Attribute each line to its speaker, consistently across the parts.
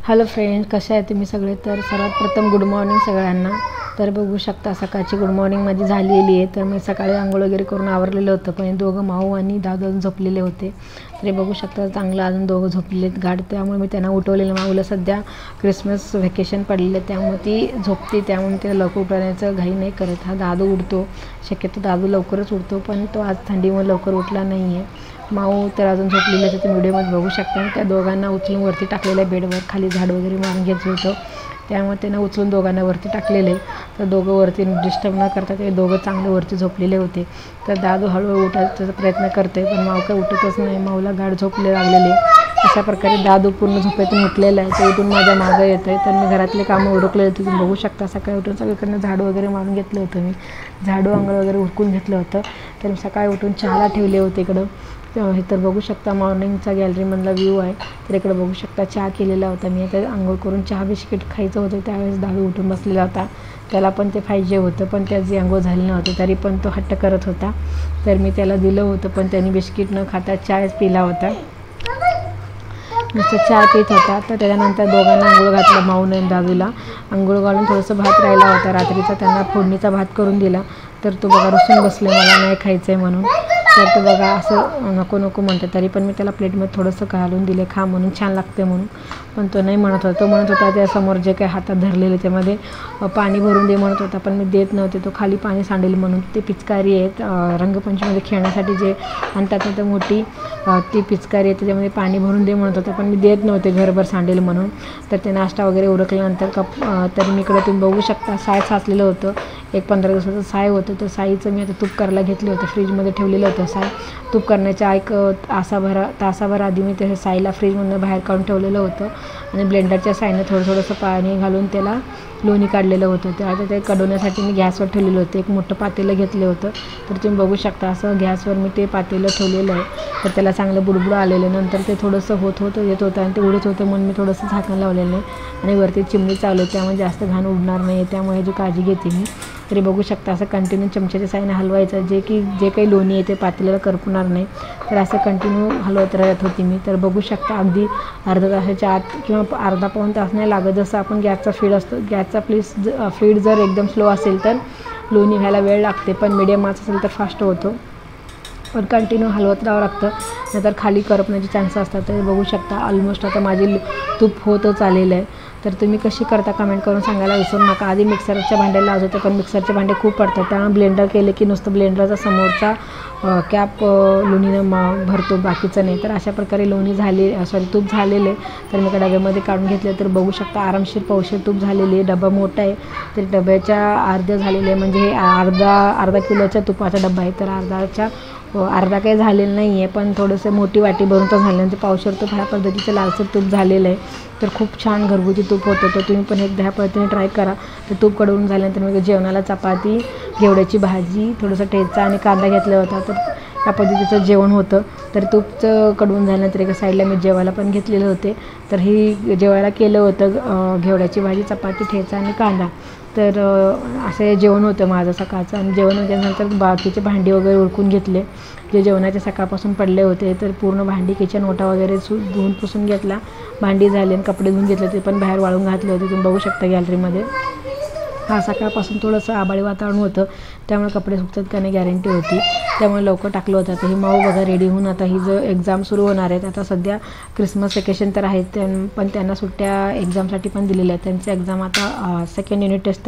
Speaker 1: Hello friend, कशा आहे तुम्ही सगळे? तर सर्वात प्रथम गुड मॉर्निंग सगळ्यांना. तर बघू शकता सकाळची गुड मॉर्निंग माझी झालेली आहे. तर मी सकाळी आंघोळ वगैरे करून आवरलेलं होतं, पण दोघं माऊ आणि दादू अजून झोपलेले होते. तरी बघू शकता चांगलं अजून दोघं झोपलेले आहेत गाढ, त्यामुळे मी त्यांना उठवलेलं. माऊला सध्या क्रिसमस व्हॅकेशन पडलेलं आहे, त्यामुळे ती झोपते, त्यामुळे तिला लवकर उठवण्याचं घाई नाही करत. हा दादू उठतो, शक्यतो दादू लवकरच उठतो, पण तो आज थंडीमुळे लवकर उठला नाही आहे. माऊ तर अजून झोपलेलं आहे, तुम्ही व्हिडिओमध्ये बघू शकता. त्या दोघांना उचलून वरती टाकलेलं आहे बेडवर. खाली झाड वगैरे मारून घ्यायचं होतं, त्यामुळे त्यांना उचलून दोघांना वरती टाकलेले. तर दोघं वरती डिस्टर्ब न करता ते दोघं चांगले वरती झोपलेले होते. तर दादू हळूहळू उठायचा प्रयत्न करते, पण माऊ काही उठतच नाही. माऊला गाढ झोपले लागलेले. अशा प्रकारे दादू पूर्ण झोपेतून उठलेला आहे. तो उठून माझ्या मागं येतो आहे. तर मी घरातले कामं उरकले होते, तुम्ही बघू शकता. सकाळी उठून सगळीकडनं झाडू वगैरे मारून घेतलं होतं मी. झाडू अंगळ वगैरे उरकून घेतलं होतं. तर मी सकाळी उठून चहाला ठेवले होते इकडं. हे तर बघू शकता मॉर्निंगचा गॅलरीमधला व्ह्यू आहे. तर इकडे बघू शकता चहा केलेला होता मी. आता आंघोळ करून चहा बिस्किट खायचं होतं, त्यावेळेस दादू उठून बसलेला होता. त्याला पण ते पाहिजे होतं, पण त्याची आंघोळ झाली नव्हती, तरी पण तो हट्ट करत होता. तर मी त्याला दिलं होतं, पण त्याने बिस्किट न खाता चहाच पिला होता. नुसतं चहा पित होता. तर त्याच्यानंतर दोघांना आंघोळ घातलं, माऊने आणि दादूला. आंघोळ घालून थोडंसं भात राहिला होता रात्रीचा, त्यांना फोडणीचा भात करून दिला. तर तो बघा रुसून बसले, मला नाही खायचं आहे म्हणून. तर तो बघा असं नको नको म्हणतो, तरी पण मी त्याला प्लेटमध्ये थोडंसं घालून दिले, खा म्हणून, छान लागते म्हणून. पण तो नाही म्हणत होता. तो म्हणत होता त्यासमोर जे काही हातात धरलेले त्यामध्ये पाणी भरून दे म्हणत होता, पण मी देत नव्हते. तो खाली पाणी सांडेल म्हणून. ते पिचकारी आहेत रंगपंचमीमध्ये खेळण्यासाठी जे आणतात ना, तर मोठी ती पिचकारी आहे, त्याच्यामध्ये पाणी भरून दे म्हणत होता, पण मी देत नव्हते घरभर सांडेल म्हणून. तर ते नाश्ता वगैरे उरकल्यानंतर तर मी इकडं तुम्ही बघू शकता साय साचलेलं होतं. एक 15 दिवसाचं साय होतं. तर साईचं मी आता तूप करायला घेतलं होतं, फ्रीजमध्ये ठेवलेलं होतं साय. तूप करण्याच्या एक तासाभर आधी मी त्या साईला फ्रीजमधून बाहेर काढून ठेवलेलं होतं, आणि ब्लेंडरच्या साईने थोडंसं पाणी घालून त्याला लोणी काढलेलं होतं. ते आता ते कडवण्यासाठी मी गॅसवर ठेवलेलं होतं. एक मोठं पातेलं घेतलं होतं. तर तुम्ही बघू शकता असं गॅसवर मी ते पातेलं ठेवलेलं आहे. तर त्याला चांगलं बुडबुड आलेलं. नंतर ते थोडंसं येत होतं, आणि ते उडत होतं म्हणून मी थोडंसं झाकण लावलेलं आहे. आणि वरती चिमणी चालू आहे, त्यामुळे जास्त घाण उडणार नाही, त्यामुळे ह्याची काळजी घेते मी. तरी बघू शकता असं कंटिन्यू चमच्याच्या साईने हलवायचं, जे काही लोणी आहे ते पातेल्याला करपणार नाही. तर असं कंटिन्यू हलवत राहत होती मी. तर बघू शकता अगदी अर्धा तासाच्या आत किंवा अर्धा पाऊण तास नाही लागत. जसं आपण गॅसचा फीड असतो, गॅसचा फीड जर एकदम स्लो असेल तर लोणी व्हायला वेळ लागते, पण मीडियम आच असेल तर फास्ट होतो. पण कंटिन्यू हलवत राहावं लागतं, नाहीतर खाली करपण्याचे चान्स असतात. तर बघू शकता ऑलमोस्ट आता माझी तूप होतच आलेलं आहे. तर तुम्ही कशी करता कमेंट करून सांगायला विसरू नका. आधी मिक्सरच्या भांड्याला लावत होते, पण मिक्सरचे भांडे खूप पडतात, त्यामुळे ब्लेंडर केले की नुसतं ब्लेंडरचा समोरचा कॅप लोणीनं भरतो, बाकीचं नाही. तर अशा प्रकारे तूप झालेले. तर मी एका डब्यामध्ये काढून घेतले. तर बघू शकता आरामशीर पावशेर तूप झालेली आहे. डबा मोठा आहे, तर डब्याच्या अर्ध्या झालेले, म्हणजे हे अर्धा किलोच्या तुपाचा डबा आहे. तर अर्धा काही झालेलं नाही आहे, पण थोडंसं मोठी वाटी भरून तर झाल्यानंतर पावशेर तूप ह्या पद्धतीचं लालसर तूप झालेलं आहे. तर खूप छान घरगुती तूप होतं. तर तुम्ही पण एकदा ह्या पद्धतीने ट्राय करा. तर तूप कडवून झाल्यानंतर मग जेवणाला चपाती, घेवड्याची भाजी, थोडंसं ठेचा आणि कांदा घेतला होता. तर या पद्धतीचं जेवण होतं. तर तूपचं कडवून झाल्यानंतर एका साईडला मी जेवायला पण घेतलेले होते. तर ही जेवायला केलं होतं घेवड्याची भाजी, चपाती, ठेचा आणि कांदा. तर असं जेवण होतं माझं सकाळचं. आणि जेवण होत्यानंतर बाकीचे भांडी वगैरे उरकून घेतले, जे जेवणाचे सकाळपासून पडले होते. तर पूर्ण भांडी, किचन ओटा वगैरे धुवून पुसून घेतला. भांडी झाली आणि कपडे धुवून घेतले, ते पण बाहेर वाळून घातले होते, तुम्ही बघू शकता गॅलरीमध्ये. सकाळपासून थोडंसं आभाळी वातावरण होतं, त्यामुळे कपडे सुकतात का नाही गॅरंटी होती, त्यामुळे लवकर टाकलं होतं. आता ही माऊ बघा रेडी होऊन, आता ही जो एक्झाम सुरू होणार आहेत. आता सध्या क्रिसमस वेकेशन तर आहेत, पण त्यांना सुट्ट्या एक्झामसाठी पण दिलेल्या आहेत. त्यांचं एक्झाम आता सेकंड युनिट टेस्ट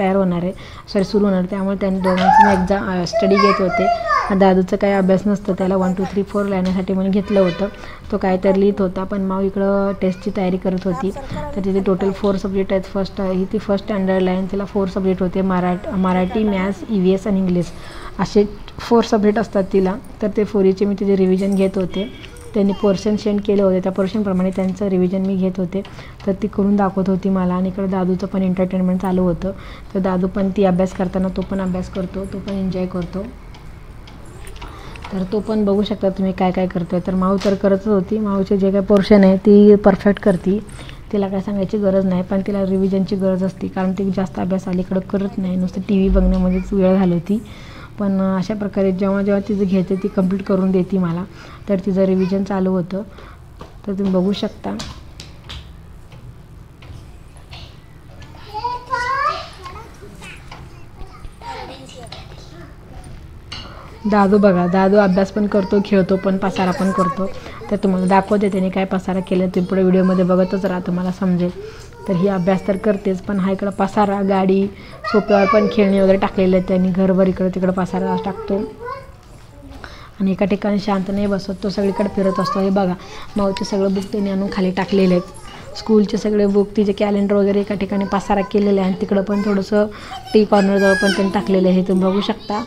Speaker 1: सुरू होणार, त्यामुळे त्यांनी दोघांचं मी स्टडी घेत होते. दादूचं काही अभ्यास नसतं, त्याला 1 2 3 4 लिहिण्यासाठी म्हणून घेतलं होतं. तो काहीतरी लिहित होता, पण माऊ इकडं टेस्टची तयारी करत होती. तर तिथे टोटल 4 सब्जेक्ट आहेत. ती फर्स्ट स्टँडर्डला आहे, तिला 4 सब्जेक्ट होते. मराठी, मॅथ्स, EVS आणि इंग्लिश असे 4 सब्जेक्ट असतात तिला. तर ते 4चे मी तिचे रिव्हिजन घेत होते. त्यांनी पोर्शन सेंड केले होते, त्या पोर्शनप्रमाणे त्यांचं रिव्हिजन मी घेत होते. तर ती करून दाखवत होती मला. आणि इकडं दादूचं पण एंटरटेनमेंट चालू होतं. तर दादू पण ती अभ्यास करताना तो पण अभ्यास करतो, तो पण एन्जॉय करतो. तर तो पण बघू शकता तुम्ही काय काय करतो आहे. तर माऊ तर करतच होती. माऊचे जे काही पोर्शन आहे ती परफेक्ट करते, तिला काय सांगायची गरज नाही, पण तिला रिव्हिजनची गरज असते, कारण ती जास्त अभ्यास अलीकडं करत नाही, नुसतं TV बघण्यामध्येच वेळ घालवती. पण अशा प्रकारे जेव्हा तिचं घेते ती कंप्लीट करून देते मला. तर तिचं रिव्हिजन चालू होतं. तर तुम्ही बघू शकता. दादू बघा, दादू अभ्यास पण करतो, खेळतो पण, पसारा पण करतो. तर तुम्हाला दाखवते त्याने काय पसारा केलं, ते पुढे व्हिडिओमध्ये बघतच राहा, तुम्हाला समजेल. तर ही अभ्यास तर करतेच, पण हा इकडं पसारा, गाडी, सोप्यावर पण खेळणी वगैरे टाकलेले आहेत त्यांनी. घरभर इकडं तिकडं पसारा टाकतो आणि एका ठिकाणी शांत नाही बसत, तो सगळीकडे फिरत असतो. हे बघा, माऊचे सगळं बुक त्यांनी आणून खाली टाकलेले आहेत. स्कूलचे सगळे बुक, तिचे कॅलेंडर वगैरे एका ठिकाणी पसारा केलेलं आहे. आणि तिकडं पण थोडंसं टी कॉर्नरजवळ पण त्यांनी टाकलेलं आहे, हे तुम्ही बघू शकता.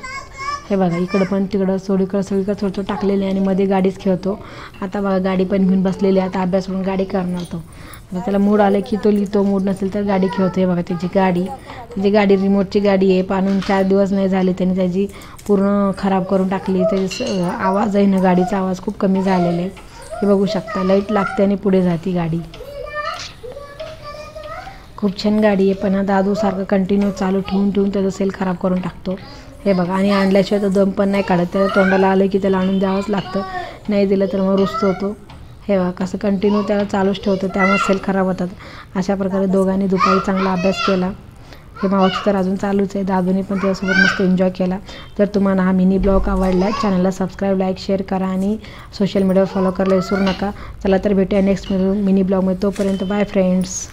Speaker 1: हे बघा, इकडं पण तिकडं सगळीकडे थोडं टाकलेलं आहे आणि मध्ये गाडीच खेळतो. आता बघा, गाडी पण घेऊन बसलेली आहे. आता अभ्यास करून गाडी करणार तो. आता त्याला मूड आलं की तो लिहितो, मूड नसेल तर गाडी खेळतो. हे बघा, त्याची गाडी रिमोटची गाडी आहे. आणून 4 दिवस नाही झाले, त्यांनी त्याची पूर्ण खराब करून टाकली. त्याची आवाज आहे ना, गाडीचा आवाज खूप कमी झालेला आहे. हे बघू शकता, लाईट लागते आणि पुढे जाते गाडी. खूप छान गाडी आहे, पण हा दादू सारखं कंटिन्यू चालू ठेवून त्याचं सेल खराब करून टाकतो. हे बघा, आणि आणल्याशिवाय तो दम पण नाही काढत. त्याला तोंडाला आलं की त्याला आणून द्यावंच लागतं, नाही दिलं तर मग रुसतो तो. हे बघा, कसं कंटिन्यू त्याला चालूच ठेवतो, त्यामुळे सेल खराब होतात. अशा प्रकारे दोघांनी दुपारी चांगला अभ्यास केला. हे मावशी तर अजून चालूच आहे. दादूने पण त्याच्यासोबत मस्त एन्जॉय केला. जर तुम्हाला हा मिनी ब्लॉग आवडला, चॅनलला सबस्क्राईब, लाईक, शेअर करा आणि सोशल मीडियावर फॉलो करायला विसरू नका. चला तर भेटूया नेक्स्ट मिनी ब्लॉगमध्ये. तोपर्यंत बाय फ्रेंड्स.